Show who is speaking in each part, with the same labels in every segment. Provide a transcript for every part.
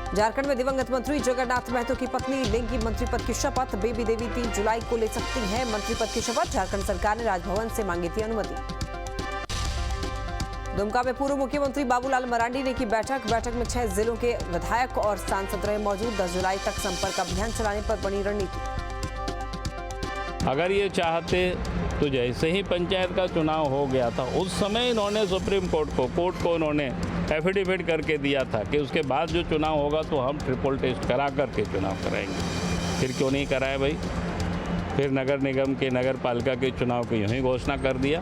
Speaker 1: झारखंड में दिवंगत मंत्री जगन्नाथ महतो की पत्नी लेंगी मंत्री पद की शपथ। बेबी देवी 3 जुलाई को ले सकती हैं मंत्री पद की शपथ। झारखंड सरकार ने राजभवन से मांगी थी अनुमति। दुमका में पूर्व मुख्यमंत्री बाबूलाल मरांडी ने की बैठक में 6 जिलों के विधायक और सांसद रहे मौजूद। 10 जुलाई तक संपर्क अभियान चलाने पर बनी रणनीति।
Speaker 2: अगर ये चाहते तो जैसे ही पंचायत का चुनाव हो गया था उस समय इन्होंने सुप्रीम कोर्ट को इन्होंने एफिडेविट करके दिया था कि उसके बाद जो चुनाव होगा तो हम ट्रिपल टेस्ट करा करके चुनाव कराएंगे। फिर क्यों नहीं कराए भाई? फिर नगर निगम के नगर पालिका के चुनाव की यूँ ही घोषणा कर दिया।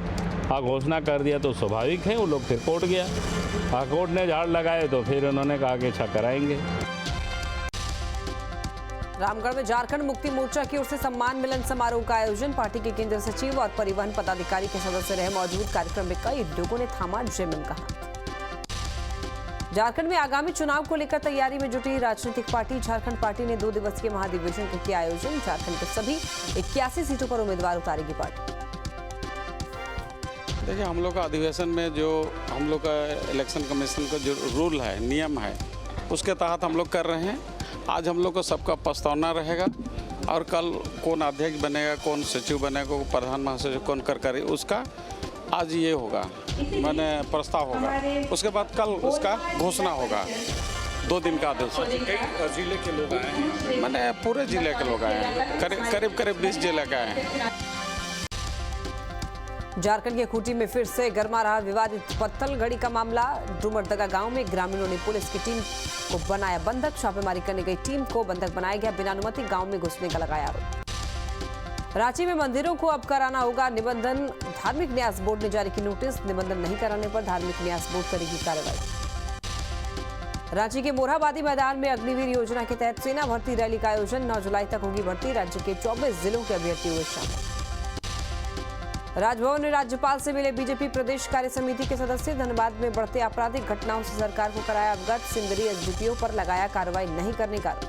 Speaker 2: घोषणा कर दिया तो स्वाभाविक है वो लोग फिर कोर्ट गया। कोर्ट ने झाड़ लगाए तो फिर उन्होंने कहा कि अच्छा कराएंगे।
Speaker 1: रामगढ़ में झारखंड मुक्ति मोर्चा की ओर से सम्मान मिलन समारोह का आयोजन। पार्टी के केंद्रीय सचिव और परिवहन पदाधिकारी के सदस्य रहे मौजूद। कार्यक्रम में कई लोगों ने थामा जेएमएम का हाथ। झारखंड में आगामी चुनाव को लेकर तैयारी में जुटी राजनीतिक पार्टी। झारखंड पार्टी ने 2 दिवसीय महाधिवेशन का किया आयोजन। झारखंड के सभी 81 सीटों पर उम्मीदवार उतारेगी पार्टी।
Speaker 3: देखिए, हम लोग का अधिवेशन में जो हम लोग का इलेक्शन कमीशन का जो रूल है, नियम है, उसके तहत हम लोग कर रहे हैं। आज हम लोग को सबका प्रस्तावना रहेगा और कल कौन अध्यक्ष बनेगा, कौन सचिव बनेगा, प्रधान महासचिव कौन कार्यकारी, उसका आज ये होगा, मैंने प्रस्ताव होगा। उसके बाद कल उसका घोषणा होगा। 2 दिन का आदेश।
Speaker 4: कई जिले के लोग आए हैं,
Speaker 3: मैंने पूरे जिले के लोग आए हैं, करीब 20 जिले के आए हैं।
Speaker 1: झारखंड के खूंटी में फिर से गर्मा रहा विवादित पत्थलगड़ी का मामला। डूमरदगा गांव में ग्रामीणों ने पुलिस की टीम को बनाया बंधक। छापेमारी करने गई टीम को बंधक बनाया गया। बिना अनुमति गांव में घुसने का लगाया आरोप। रांची में मंदिरों को अब कराना होगा निबंधन। धार्मिक न्यास बोर्ड ने जारी की नोटिस। निबंधन नहीं कराने पर धार्मिक न्यास बोर्ड करेगी कार्रवाई। रांची के मोरहाबादी मैदान में अग्निवीर योजना के तहत सेना भर्ती रैली का आयोजन। 9 जुलाई तक होगी भर्ती। राज्य के 24 जिलों के अभ्यर्थी हुए शामिल। राजभवन में राज्यपाल से मिले बीजेपी प्रदेश कार्य समिति के सदस्य। धनबाद में बढ़ते आपराधिक घटनाओं से सरकार को कराया अवगत। सिंदरी एसडीपीओ पर लगाया कार्रवाई नहीं करने का आरोप।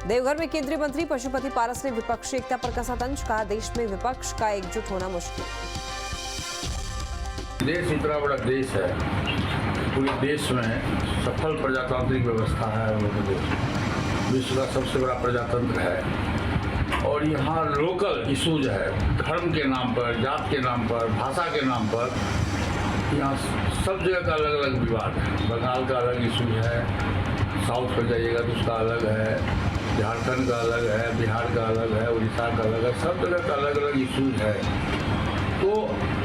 Speaker 1: देवघर में केंद्रीय मंत्री पशुपति पारस ने विपक्षी एकता पर कसा तंज। कहा देश में विपक्ष का एकजुट होना मुश्किल।
Speaker 5: देश इतना बड़ा देश है, पूरे देश में सफल प्रजातांत्रिक व्यवस्था है। विश्व का सबसे बड़ा प्रजातंत्र है और यहाँ लोकल इशूज है, धर्म के नाम पर, जात के नाम पर, भाषा के नाम पर, यहाँ सब जगह का अलग अलग विवाद है। बंगाल का अलग इशू है, साउथ पर जाइएगा तो उसका अलग है, झारखंड का अलग है, बिहार का अलग है, उड़ीसा का अलग है, सब जगह का अलग अलग इशूज है। तो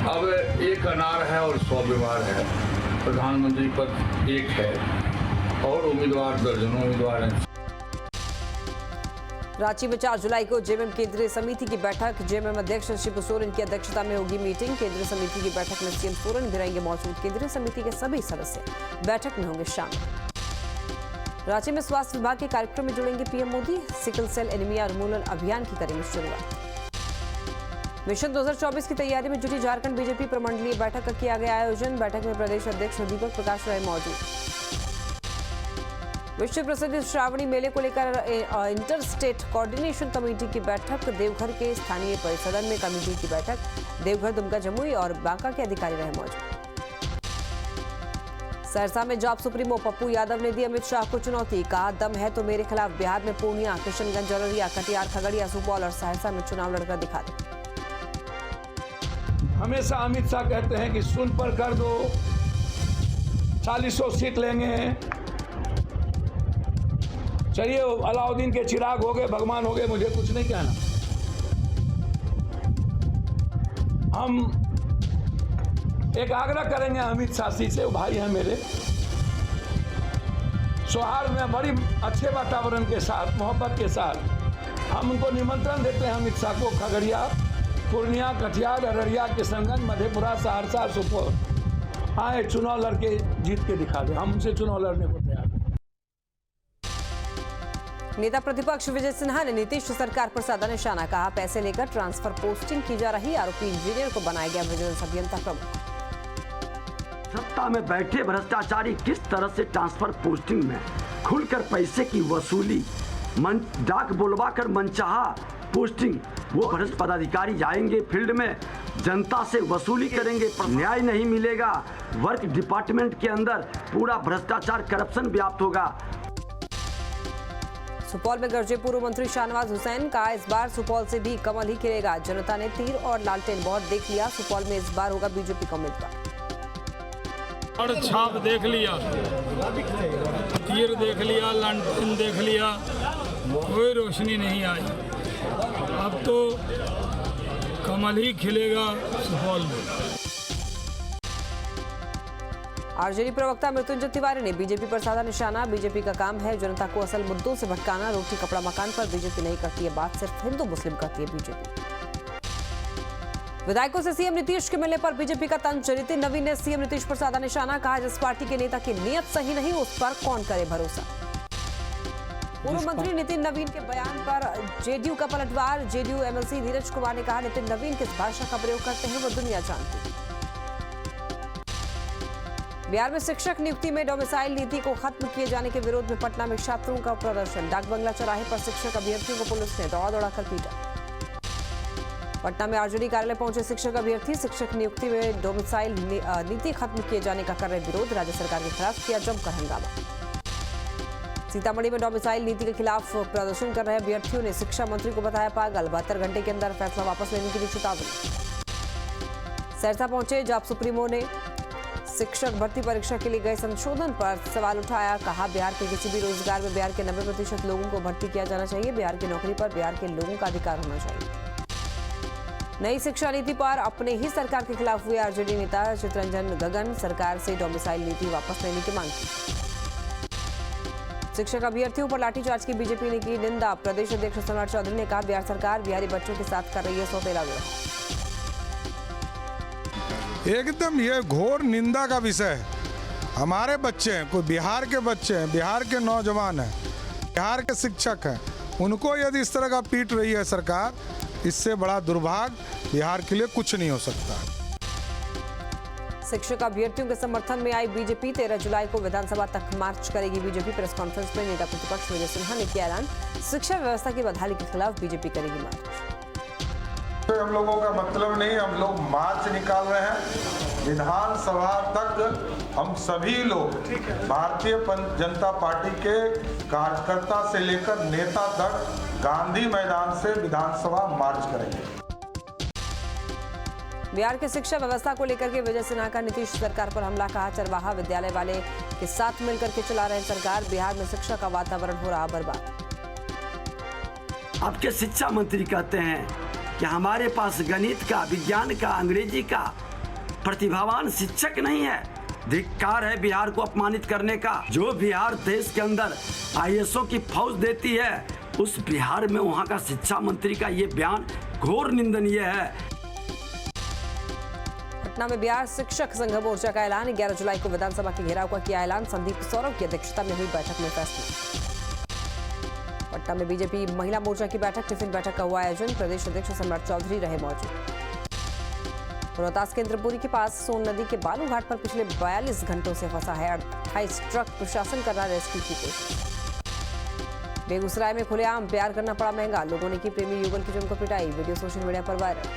Speaker 5: अब एक अनार है और 100 बीमार है। प्रधानमंत्री पद एक है और उम्मीदवार दर्जनों उम्मीदवार हैं।
Speaker 1: रांची में 4 जुलाई को जेएमएम केंद्रीय समिति की बैठक। जेएमएम अध्यक्ष शिबू सोरेन की अध्यक्षता में होगी मीटिंग। केंद्रीय समिति की बैठक में सीएम सोरेन भी रहेंगे मौजूद। केंद्रीय समिति के सभी सदस्य बैठक में होंगे शामिल। रांची में स्वास्थ्य विभाग के कार्यक्रम में जुड़ेंगे PM Modi. Sickle cell anaemia उन्मूलन अभियान की करेंगे शुरुआत। मिशन 2024 की तैयारी में जुटी झारखंड बीजेपी प्रमंडलीय बैठक का किया गया आयोजन। बैठक में प्रदेश अध्यक्ष दीपक प्रकाश राय मौजूद। विश्व प्रसिद्ध श्रावणी मेले को लेकर इंटर स्टेट कोऑर्डिनेशन कमेटी की बैठक। देवघर के स्थानीय परिसदन में कमेटी की बैठक। देवघर, दुमका, जमुई और बांका के अधिकारी रहे मौजूद। सहरसा में जॉब सुप्रीमो पप्पू यादव ने दी अमित शाह को चुनौती। कहा दम है तो मेरे खिलाफ बिहार में पूर्णिया, किशनगंज, अररिया, कटिहार, खगड़िया, सुपौल और सहरसा में चुनाव लड़कर दिखा दे।
Speaker 6: हमेशा अमित शाह कहते हैं कि सुन पर कर दो, 40 सीट लेंगे। चलिए, अलाउद्दीन के चिराग हो गए, भगवान हो गए, मुझे कुछ नहीं कहना। हम एक आग्रह करेंगे अमित शाह से, भाई हैं मेरे, सौहार्द में बड़ी अच्छे वातावरण के साथ, मोहब्बत के साथ हम उनको निमंत्रण देते हैं अमित शाह को। खगड़िया, पूर्णिया, कटिहार, अररिया, किशनगंज, मधेपुरा, सहरसा, सुपौल आए, चुनाव लड़के जीत के दिखा दे। हम उनसे चुनाव लड़ने को तैयार।
Speaker 1: नेता प्रतिपक्ष विजय सिन्हा ने नीतीश सरकार पर साधा निशाना। कहा पैसे लेकर ट्रांसफर पोस्टिंग की जा रही। आरोपी इंजीनियर को बनाया गया विजिलेंस अभियंता प्रमुख।
Speaker 7: सत्ता में बैठे भ्रष्टाचारी किस तरह से ट्रांसफर पोस्टिंग में खुलकर पैसे की वसूली, डाक बुलवा कर मनचाहा पोस्टिंग। वो भ्रष्ट पदाधिकारी जाएंगे फील्ड में, जनता से वसूली करेंगे, पर न्याय नहीं मिलेगा। वर्क डिपार्टमेंट के अंदर पूरा भ्रष्टाचार, करप्शन व्याप्त होगा।
Speaker 1: सुपौल में गरजे पूर्व मंत्री शाहनवाज हुसैन का इस बार सुपौल से भी कमल ही खिलेगा। जनता ने तीर और लालटेन बहुत देख लिया। सुपौल में इस बार होगा बीजेपी का उम्मीदवार।
Speaker 8: और छाप देख लिया, तीर देख लिया, लालटेन देख लिया, कोई रोशनी नहीं आई। अब तो कमल ही खिलेगा सुपौल में।
Speaker 1: आरजेडी प्रवक्ता मृत्युंजय तिवारी ने बीजेपी पर साधा निशाना। बीजेपी का काम है जनता को असल मुद्दों से भटकाना। रोटी कपड़ा मकान पर बीजेपी नहीं करती है बात, सिर्फ हिंदू मुस्लिम करती है बीजेपी। विधायकों से सीएम नीतीश के मिलने पर बीजेपी का तंज। नितिन नवीन ने सीएम नीतीश पर साधा निशाना। कहा जिस पार्टी के नेता की नीयत सही नहीं उस पर कौन करे भरोसा। पूर्व मंत्री नितिन नवीन के बयान पर जेडीयू का पलटवार। जेडीयू एमएलसी नीरज कुमार ने कहा नितिन नवीन किस भाषा का प्रयोग करते हैं वो दुनिया जानती है। बिहार में शिक्षक नियुक्ति में डोमिसाइल नीति को खत्म किए जाने के विरोध में पटना में छात्रों का प्रदर्शन। डाक बंगला चौराहे पर शिक्षक अभ्यर्थियों को पुलिस ने दौड़ा कर पीटा। पटना में आरजेडी कार्यालय पहुंचे शिक्षक अभ्यर्थी। शिक्षक नियुक्ति में डोमिसाइल नीति खत्म किए जाने का कर रहे विरोध। राज्य सरकार के खिलाफ किया जमकर हंगामा। सीतामढ़ी में डोमिसाइल नीति के खिलाफ प्रदर्शन कर रहे अभ्यर्थियों ने शिक्षा मंत्री को बताया पागल। 72 घंटे के अंदर फैसला वापस लेने की दी चेतावनी। सहरसा पहुंचे जाप सुप्रीमो ने शिक्षक भर्ती परीक्षा के लिए गए संशोधन पर सवाल उठाया। कहा बिहार के किसी भी रोजगार में बिहार के 90% लोगों को भर्ती किया जाना चाहिए। बिहार की नौकरी पर बिहार के लोगों का अधिकार होना चाहिए। नई शिक्षा नीति पर अपने ही सरकार के खिलाफ हुए आरजेडी नेता चितरंजन गगन। सरकार से डोमिसाइल नीति वापस लेने की मांग की। शिक्षक अभ्यर्थियों पर लाठीचार्ज की बीजेपी ने की निंदा। प्रदेश अध्यक्ष सम्राट चौधरी ने कहा बिहार सरकार बिहारी बच्चों के साथ कर रही है सौतेला व्यवहार।
Speaker 9: एकदम ये घोर निंदा का विषय है। हमारे बच्चे हैं, कोई बिहार के बच्चे हैं, बिहार के नौजवान हैं, बिहार के शिक्षक हैं, उनको यदि इस तरह का पीट रही है सरकार, इससे बड़ा दुर्भाग्य बिहार के लिए कुछ नहीं हो सकता।
Speaker 1: शिक्षक अभ्यर्थियों के समर्थन में आई बीजेपी। 13 जुलाई को विधानसभा तक मार्च करेगी बीजेपी। प्रेस कॉन्फ्रेंस में नेता प्रतिपक्ष विजय सिन्हा ने किया ऐलान। शिक्षा व्यवस्था की बदहाली के खिलाफ बीजेपी करेगी मार्च।
Speaker 9: हम लोगों का मतलब नहीं, हम लोग मार्च निकाल रहे हैं विधानसभा तक। हम सभी लोग भारतीय जनता पार्टी के कार्यकर्ता से लेकर नेता तक गांधी मैदान से विधानसभा मार्च करेंगे।
Speaker 1: बिहार की शिक्षा व्यवस्था को लेकर के विजय सिन्हा का नीतीश सरकार पर हमला। कहा चरवाहा विद्यालय वाले के साथ मिलकर के चला रहे सरकार। बिहार में शिक्षा का वातावरण हो रहा बर्बाद।
Speaker 7: आपके शिक्षा मंत्री कहते हैं कि हमारे पास गणित का, विज्ञान का, अंग्रेजी का प्रतिभावान शिक्षक नहीं है। धिक्कार है बिहार को अपमानित करने का। जो बिहार देश के अंदर आईएएसओ की फौज देती है, उस बिहार में वहां का शिक्षा मंत्री का ये बयान घोर निंदनीय है।
Speaker 1: पटना में बिहार शिक्षक संघ मोर्चा का ऐलान। 11 जुलाई को विधानसभा के घेराव का किया ऐलान। संदीप सौरभ की अध्यक्षता में हुई बैठक में फैसला। पटना में बीजेपी महिला मोर्चा की बैठक, टिफिन बैठक का हुआ आयोजन। प्रदेश अध्यक्ष सम्राट चौधरी रहे मौजूद। रोहतास के इंद्रपुरी के पास सोन नदी के बालू घाट पर पिछले 42 घंटों से फंसा है 28 ट्रक। प्रशासन कर रहा रेस्क्यू की कोशिश। बेगूसराय में खुलेआम प्यार करना पड़ा महंगा। लोगों ने की प्रेमी युगल की जमकर पिटाई। वीडियो सोशल मीडिया पर वायरल।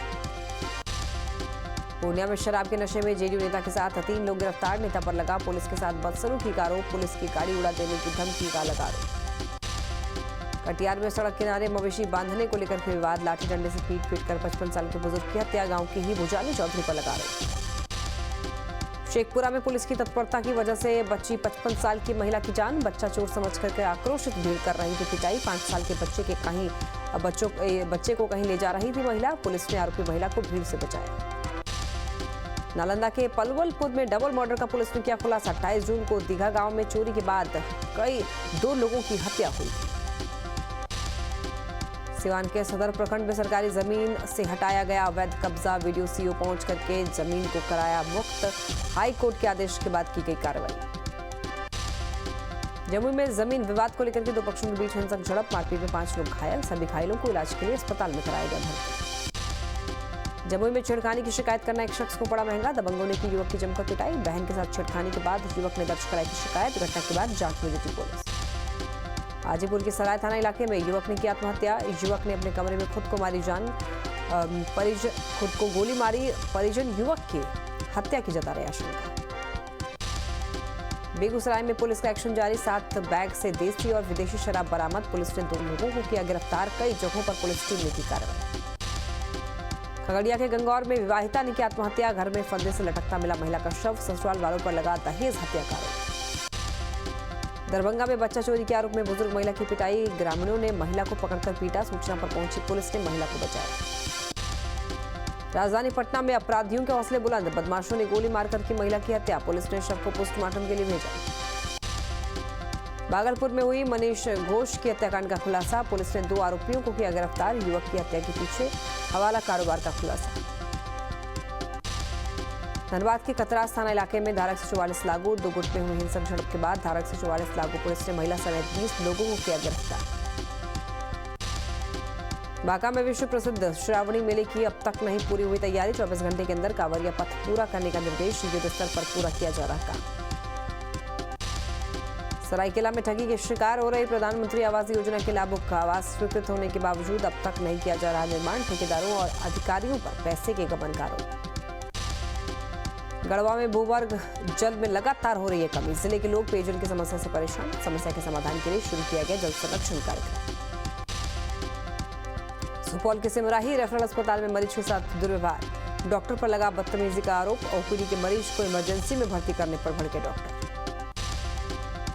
Speaker 1: पूर्णिया में शराब के नशे में जेडीयू नेता के साथ 3 लोग गिरफ्तार। नेता पर लगा पुलिस के साथ बदसलूकी का आरोप। पुलिस की गाड़ी उड़ा देने की धमकी का लगा आरोप। कटिहार में सड़क किनारे मवेशी बांधने को लेकर के विवाद। लाठी डंडे से पीट कर 55 साल के बुजुर्ग की हत्या। गांव के ही भुजाली चौधरी पर लगा आरोप। शेखपुरा में पुलिस की तत्परता की वजह से बच्ची 55 साल की महिला की जान। बच्चा चोर समझ करके आक्रोशित भीड़ कर रही थी पिटाई। 5 साल के बच्चे को कहीं ले जा रही थी महिला। पुलिस ने आरोपी महिला को भीड़ से बचाया। नालंदा के पलवलपुर में डबल मर्डर का पुलिस ने किया खुलासा। 28 जून को दीघा गांव में चोरी के बाद 2 लोगों की हत्या हुई। सिवान के सदर प्रखंड में सरकारी जमीन से हटाया गया अवैध कब्जा। वीडियो सीओ पहुंच करके जमीन को कराया मुक्त। हाई कोर्ट के आदेश के बाद की गई कार्रवाई। जमुई में जमीन विवाद को लेकर के 2 पक्षों के बीच हिंसक झड़प। मारपीट में 5 लोग घायल। सभी घायलों को इलाज के लिए अस्पताल में कराया गया भर्ती। जमुई में छेड़खानी की शिकायत करना एक शख्स को पड़ा महंगा। दबंगों ने की युवक की जमकर पिटाई। बहन के साथ छेड़खानी के बाद युवक ने दर्ज कराई थी शिकायत। घटना के बाद जांच में जुटी पुलिस। हाजीपुर के सराय थाना इलाके में युवक ने की आत्महत्या। युवक ने अपने कमरे में खुद को मारी जान। खुद को गोली मारी। परिजन युवक की हत्या की जता रहे आशंका। बेगूसराय में पुलिस का एक्शन जारी। 7 बैग से देसी और विदेशी शराब बरामद। पुलिस ने 2 लोगों को किया गिरफ्तार। कई जगहों पर पुलिस टीम ने की कार्रवाई। खगड़िया के गंगौर में विवाहिता ने की आत्महत्या। घर में फंदे से लटकता मिला महिला का शव। ससुराल वालों पर लगा दहेज हत्या का आरोप। दरभंगा में बच्चा चोरी के आरोप में बुजुर्ग महिला की पिटाई। ग्रामीणों ने महिला को पकड़कर पीटा। सूचना पर पहुंची पुलिस ने महिला को बचाया। राजधानी पटना में अपराधियों के हौसले बुलंद। बदमाशों ने गोली मारकर की महिला की हत्या। पुलिस ने शव को पोस्टमार्टम के लिए भेजा। भागलपुर में हुई मनीष घोष की हत्याकांड का खुलासा। पुलिस ने 2 आरोपियों को किया गिरफ्तार। युवक की हत्या के पीछे हवाला कारोबार का खुलासा। धनबाद के कतरास थाना इलाके में धारा 144 लागू। 2 गुट में हुई हिंसक झड़प के बाद धारा 144 लागू पुलिस ने महिला समेत 20 लोगों को किया गिरफ्तार। बांका में विश्व प्रसिद्ध श्रावणी मेले की अब तक नहीं पूरी हुई तैयारी। 24 घंटे के अंदर कांवरिया पथ पूरा करने का निर्देश। युद्ध स्तर पर पूरा किया जा रहा काम। सरायकेला में ठगी के शिकार हो रही प्रधानमंत्री आवास योजना के लाभुक का आवास स्वीकृत होने के बावजूद अब तक नहीं किया जा रहा निर्माण। ठेकेदारों और अधिकारियों पर पैसे के गबन का आरोप। गढ़वा में भूगर्भ जल में लगातार हो रही है कमी। जिले के लोग पेयजल की समस्या से परेशान। समस्या के समाधान के लिए शुरू किया गया जल संरक्षण कार्यक्रम। सुपौल के सिमराही रेफरल अस्पताल में मरीज के साथ दुर्व्यवहार। डॉक्टर पर लगा बदतमीजी का आरोप। ओपीडी के मरीज को इमरजेंसी में भर्ती करने पर भड़के डॉक्टर।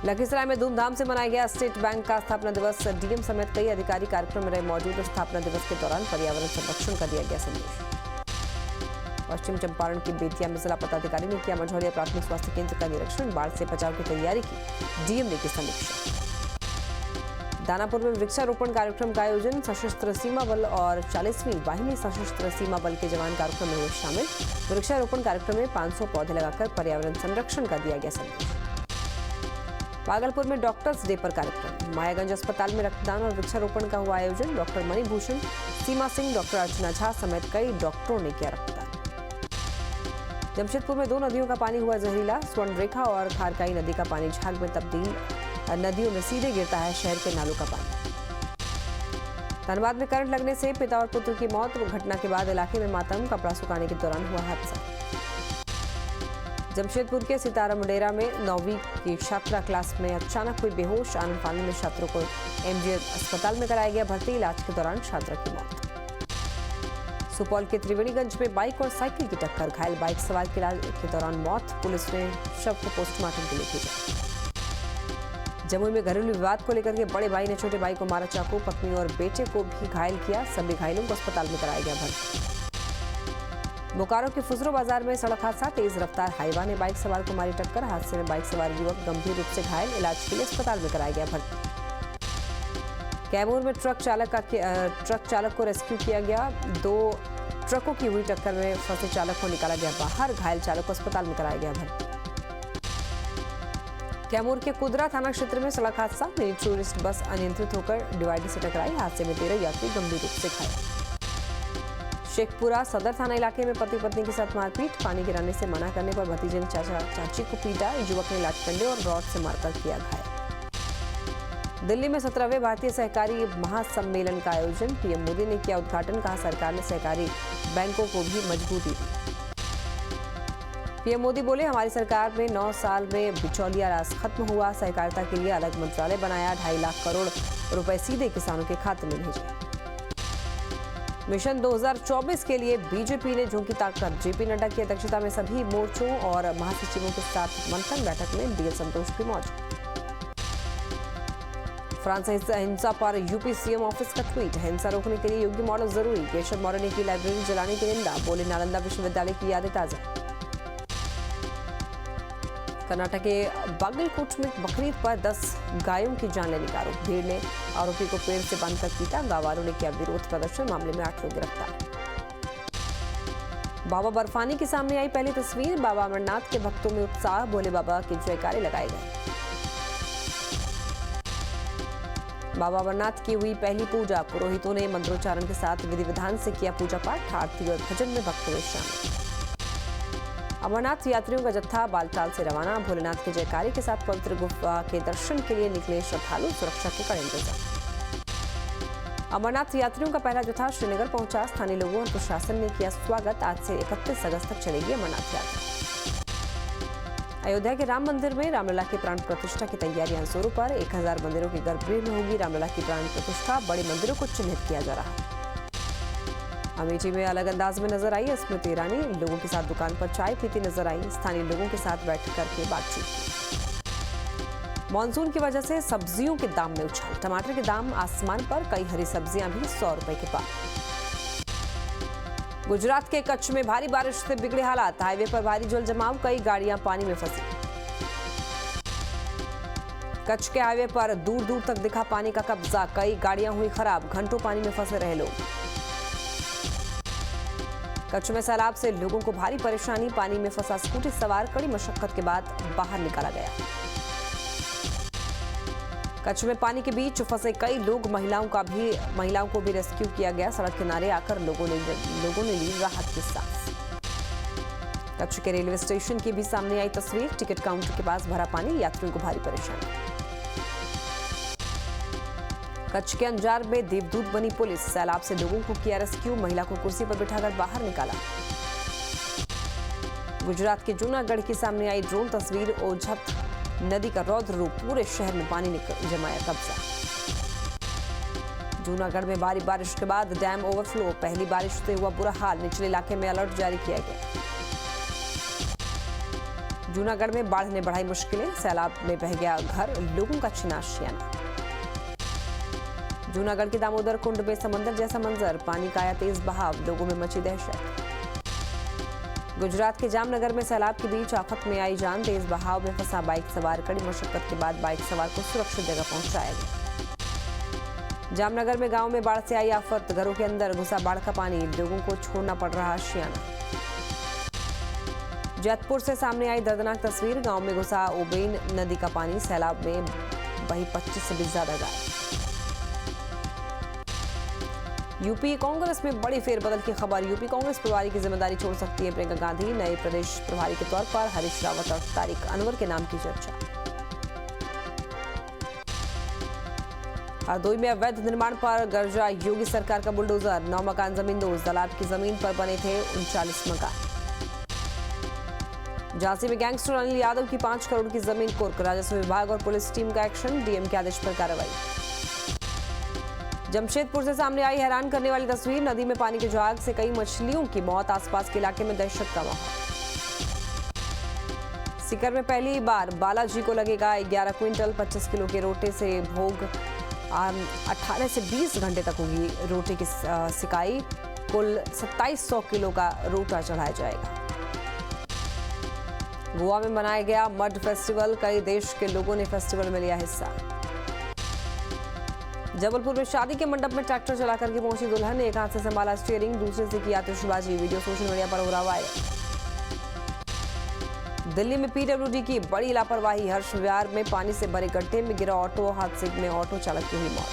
Speaker 1: लखीसराय में धूमधाम से मनाया गया स्टेट बैंक का स्थापना दिवस। डीएम समेत कई अधिकारी कार्यक्रम में रहे मौजूद। स्थापना दिवस के दौरान पर्यावरण संरक्षण का दिया गया संदेश। पश्चिम चंपारण की बेतिया में जिला पदाधिकारी ने किया मझौलिया प्राथमिक स्वास्थ्य केंद्र का निरीक्षण। बाढ़ से बचाव की तैयारी की डीएम ने की समीक्षा। दानापुर में वृक्षारोपण कार्यक्रम का आयोजन। सशस्त्र सीमा बल और 40वीं वाहिनी सशस्त्र सीमा बल के जवान कार्यक्रम में हुए शामिल। वृक्षारोपण कार्यक्रम में 500 पौधे लगाकर पर्यावरण संरक्षण का दिया गया संदेश। भागलपुर में डॉक्टर्स डे पर कार्यक्रम। मायागंज अस्पताल में रक्तदान और वृक्षारोपण का हुआ आयोजन। डॉक्टर मणिभूषण, सीमा सिंह, डॉक्टर अर्चना झा समेत कई डॉक्टरों ने किया रक्तदान। जमशेदपुर में 2 नदियों का पानी हुआ जहरीला। स्वर्णरेखा और खारकाई नदी का पानी झाग में तब्दील। नदियों में सीधे गिरता है शहर के नालों का पानी। धनबाद में करंट लगने से पिता और पुत्र की मौत। घटना के बाद इलाके में मातम। कपड़ा सुखाने के दौरान हुआ हादसा। जमशेदपुर के सितारा मुंडेरा में 9वीं की छात्रा क्लास में अचानक हुई बेहोश। आनंद फानन में छात्रों को एमजीएच अस्पताल में कराया गया भर्ती। इलाज के दौरान छात्रा की मौत। सुपौल के त्रिवेणीगंज में बाइक और साइकिल की टक्कर। घायल बाइक सवार की इलाज के दौरान मौत। पुलिस ने शव को पोस्टमार्टम के लिए भेजा। जमुई में घरेलू विवाद को लेकर के बड़े भाई ने छोटे भाई को मारा चाकू। पत्नी और बेटे को भी घायल किया। सभी घायलों को अस्पताल में कराया गया भर्ती। बोकारो के फुजरो बाजार में सड़क हादसा। तेज रफ्तार हाईवा ने बाइक सवार को मारी टक्कर। हादसे में बाइक सवार युवक गंभीर रूप से घायल। इलाज के लिए अस्पताल में कराया गया भर्ती। कैमूर में ट्रक चालक को रेस्क्यू किया गया। 2 ट्रकों की हुई टक्कर में फंसे चालक को निकाला गया बाहर। घायल चालक को अस्पताल में कराया गया भर्ती। कैमूर के कुदरा थाना क्षेत्र में सड़क हादसा। मिनी टूरिस्ट बस अनियंत्रित होकर डिवाइडर से टकराई। हादसे में 13 यात्री गंभीर रूप से घायल। शेखपुरा सदर थाना इलाके में पति पत्नी के साथ मारपीट। पानी गिराने से मना करने पर भतीजे ने चाचा चाची को पीटा। युवक ने लाठी डंडे और रॉड से मारकर किया घायल। दिल्ली में 17वें भारतीय सहकारी महासम्मेलन का आयोजन। पीएम मोदी ने किया उद्घाटन। कहा सरकार ने सहकारी बैंकों को भी मजबूती दी। पीएम मोदी बोले हमारी सरकार में 9 साल में बिचौलिया राज खत्म हुआ। सहकारिता के लिए अलग मंत्रालय बनाया। 2.5 लाख करोड़ रुपए सीधे किसानों के खाते में भेजे। मिशन 2024 के लिए बीजेपी ने झोंकी ताकत। जेपी नड्डा की अध्यक्षता में सभी मोर्चों और महासचिवों के साथ मंथन बैठक में डीएल संतोष भी मौजूद। फ्रांस हिंसा पर यूपी सीएम ऑफिस का ट्वीट। हिंसा रोकने के लिए योग्य मॉडल जरूरी। केशव मौर्य ने की लाइब्रेरी जलाने की निंदा। बोले नालंदा विश्वविद्यालय की यादें ताजा। कर्नाटक के बागलकोट में बकरीद पर 10 गायों की जान लेने का आरोप। भीड़ ने आरोपी को पेड़ से बांधकर पीटा। गांव वालों ने किया विरोध प्रदर्शन। मामले में 8 लोग गिरफ्तार। बाबा बर्फानी के सामने आई पहली तस्वीर। बाबा अमरनाथ के भक्तों में उत्साह। भोले बाबा के जयकारे लगाए गए। बाबा अमरनाथ की हुई पहली पूजा। पुरोहितों ने मंत्रोच्चारण के साथ विधि विधान से किया पूजा पाठ। आरती और भजन में भक्त हुए शामिल। अमरनाथ यात्रियों का जत्था बालटाल से रवाना। भोलेनाथ के जयकारे के साथ पवित्र गुफा के दर्शन के लिए निकले श्रद्धालु, सुरक्षा के कड़े इंतजाम। अमरनाथ यात्रियों का पहला जत्था श्रीनगर पहुंचा। स्थानीय लोगों और प्रशासन ने किया स्वागत। आज से 31 अगस्त तक चलेगी अमरनाथ यात्रा। अयोध्या के राम मंदिर में रामलला की प्राण प्रतिष्ठा की तैयारियां जोरों पर। 1000 मंदिरों के गर्भगृह में होगी रामलला की प्राण प्रतिष्ठा। बड़े मंदिरों को चिन्हित किया जा रहा है। अमेठी में अलग अंदाज में नजर आई स्मृति ईरानी। लोगों के साथ दुकान पर चाय पीती नजर आई। स्थानीय लोगों के साथ बैठ करके बातचीत की। मॉनसून की वजह से सब्जियों के दाम में उछाल। टमाटर के दाम आसमान पर, कई हरी सब्जियां भी 100 रुपए के पार। गुजरात के कच्छ में भारी बारिश से बिगड़े हालात। हाईवे पर भारी जल जमाव, कई गाड़ियां पानी में फंसी। कच्छ के हाईवे पर दूर दूर तक दिखा पानी का कब्जा, कई गाड़ियां हुई खराब। घंटों पानी में फंसे रहे लोग। कच्छ में सैलाब से लोगों को भारी परेशानी। पानी में फंसा स्कूटी सवार कड़ी मशक्कत के बाद बाहर निकाला गया। कच्छ में पानी के बीच फंसे कई लोग। महिलाओं को भी रेस्क्यू किया गया। सड़क किनारे आकर लोगों ने ली राहत की सांस। कच्छ के रेलवे स्टेशन की भी सामने आई तस्वीर। टिकट काउंटर के पास भरा पानी, यात्रियों को भारी परेशानी। कच्छ के अंजार में देवदूत बनी पुलिस। सैलाब से लोगों को किया रेस्क्यू। महिला को कुर्सी पर बिठाकर बाहर निकाला। गुजरात के जूनागढ़ की सामने आई ड्रोन तस्वीर। ओझत नदी का रौद्र रूप, पूरे शहर में पानी ने जमाया कब्जा। जूनागढ़ में भारी बारिश के बाद डैम ओवरफ्लो। पहली बारिश से हुआ बुरा हाल। निचले इलाके में अलर्ट जारी किया गया। जूनागढ़ में बाढ़ ने बढ़ाई मुश्किलें। सैलाब में बह गया घर, लोगों का छिना आशियाना। जूनागढ़ के दामोदर कुंड में समंदर जैसा मंजर। पानी का आया तेज बहाव, लोगों में मची दहशत। गुजरात के जामनगर में सैलाब के बीच आफत में आई जान। तेज बहाव में फंसा बाइक सवार, कड़ी मशक्कत के बाद बाइक सवार को सुरक्षित जगह पहुंचाया गया। जामनगर में गांव में बाढ़ से आई आफत। घरों के अंदर घुसा बाढ़ का पानी, लोगों को छोड़ना पड़ रहा आशियाना। जैतपुर से सामने आई दर्दनाक तस्वीर। गांव में घुसा ओबेन नदी का पानी। सैलाब में बही 25 से भी ज्यादा गाय। यूपी कांग्रेस में बड़ी फेरबदल की खबर। यूपी कांग्रेस प्रभारी की जिम्मेदारी छोड़ सकती है प्रियंका गांधी। नए प्रदेश प्रभारी के तौर पर हरीश रावत और तारिक अनवर के नाम की चर्चा। हरदोई में अवैध निर्माण पर गर्जा योगी सरकार का बुलडोजर। 9 मकान जमींदोज। तालाब की जमीन पर बने थे 39 मकान। झांसी में गैंगस्टर अनिल यादव की 5 करोड़ की जमीन कुर्क। राजस्व विभाग और पुलिस टीम का एक्शन। डीएम के आदेश पर कार्रवाई। जमशेदपुर से सामने आई हैरान करने वाली तस्वीर। नदी में पानी के जहाज से कई मछलियों की मौत। आसपास के इलाके में दहशत का माहौल। सीकर में पहली बार बालाजी को लगेगा 11 क्विंटल 25 किलो के रोटे से भोग। 18 से 20 घंटे तक होगी रोटे की सिकाई। कुल 2700 किलो का रोटा चढ़ाया जाएगा। गोवा में मनाया गया मड फेस्टिवल। कई देश के लोगों ने फेस्टिवल में लिया हिस्सा। जबलपुर में शादी के मंडप में ट्रैक्टर चला करके पहुंची दुल्हन। एक हाथ से संभाला स्टीयरिंग, दूसरे से की आतिशबाजी। वीडियो सोशल मीडिया पर हो रहा वायरल। दिल्ली में पीडब्ल्यूडी की बड़ी लापरवाही। हर्ष विहार में पानी से भरे गड्ढे में गिरा ऑटो। हादसे में ऑटो चालक की हुई मौत।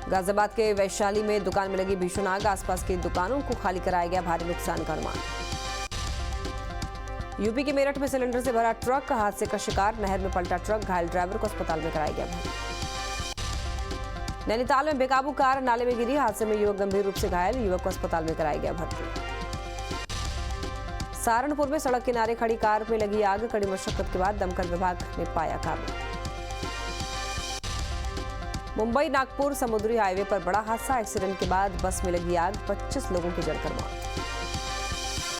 Speaker 1: गाजियाबाद के वैशाली में दुकान में लगी भीषण आग। आसपास की दुकानों को खाली कराया गया। भारी नुकसान का अनुमान। यूपी के मेरठ में सिलेंडर से भरा ट्रक हादसे का शिकार। नहर में पलटा ट्रक। घायल ड्राइवर को अस्पताल में कराया गया भर्ती। नैनीताल में बेकाबू कार नाले में गिरी। हादसे में युवक गंभीर रूप से घायल। युवक को अस्पताल में कराया गया भर्ती। सहारनपुर में सड़क किनारे खड़ी कार में लगी आग। कड़ी मशक्कत के बाद दमकल विभाग ने पाया काबू। मुंबई नागपुर समुद्री हाईवे पर बड़ा हादसा। एक्सीडेंट के बाद बस में लगी आग। 25 लोगों की जलकर मौत।